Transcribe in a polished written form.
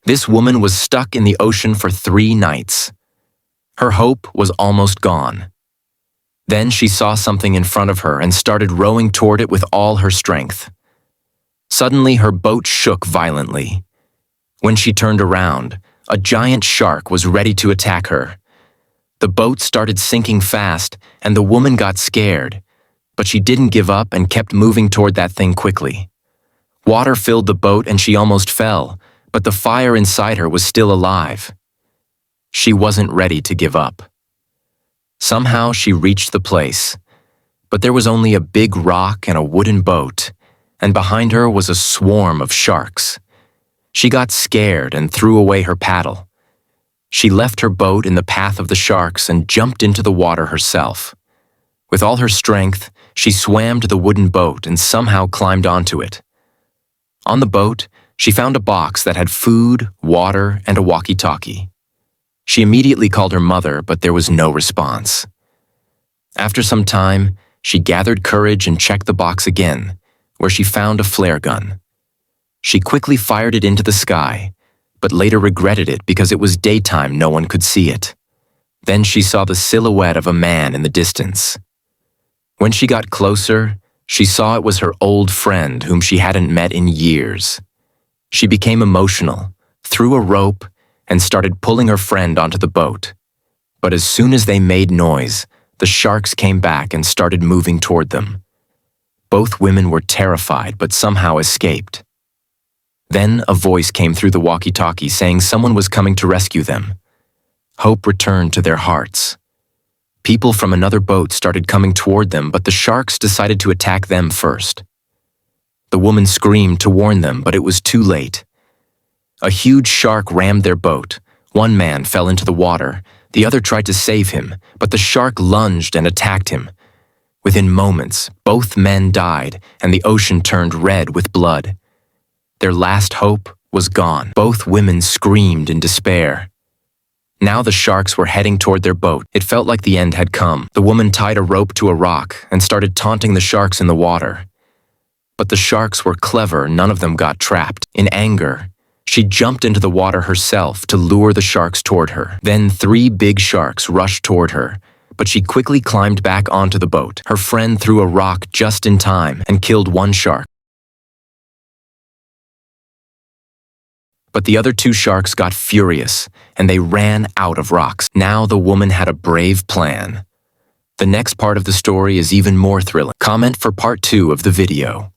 This woman was stuck in the ocean for 3 nights. Her hope was almost gone. Then she saw something in front of her and started rowing toward it with all her strength. Suddenly, her boat shook violently. When she turned around, a giant shark was ready to attack her. The boat started sinking fast, and the woman got scared, but she didn't give up and kept moving toward that thing quickly. Water filled the boat and she almost fell, but the fire inside her was still alive. She wasn't ready to give up. Somehow she reached the place, but there was only a big rock and a wooden boat, and behind her was a swarm of sharks. She got scared and threw away her paddle. She left her boat in the path of the sharks and jumped into the water herself. With all her strength, she swam to the wooden boat and somehow climbed onto it. On the boat, she found a box that had food, water, and a walkie-talkie. She immediately called her mother, but there was no response. After some time, she gathered courage and checked the box again, where she found a flare gun. She quickly fired it into the sky, but later regretted it because it was daytime, no one could see it. Then she saw the silhouette of a man in the distance. When she got closer, she saw it was her old friend whom she hadn't met in years. She became emotional, threw a rope, and started pulling her friend onto the boat. But as soon as they made noise, the sharks came back and started moving toward them. Both women were terrified but somehow escaped. Then a voice came through the walkie-talkie saying someone was coming to rescue them. Hope returned to their hearts. People from another boat started coming toward them, but the sharks decided to attack them first. The woman screamed to warn them, but it was too late. A huge shark rammed their boat. One man fell into the water. The other tried to save him, but the shark lunged and attacked him. Within moments, both men died, and the ocean turned red with blood. Their last hope was gone. Both women screamed in despair. Now the sharks were heading toward their boat. It felt like the end had come. The woman tied a rope to a rock and started taunting the sharks in the water. But the sharks were clever, none of them got trapped. In anger, she jumped into the water herself to lure the sharks toward her. Then 3 big sharks rushed toward her, but she quickly climbed back onto the boat. Her friend threw a rock just in time and killed 1 shark. But the other 2 sharks got furious, and they ran out of rocks. Now the woman had a brave plan. The next part of the story is even more thrilling. Comment for part 2 of the video.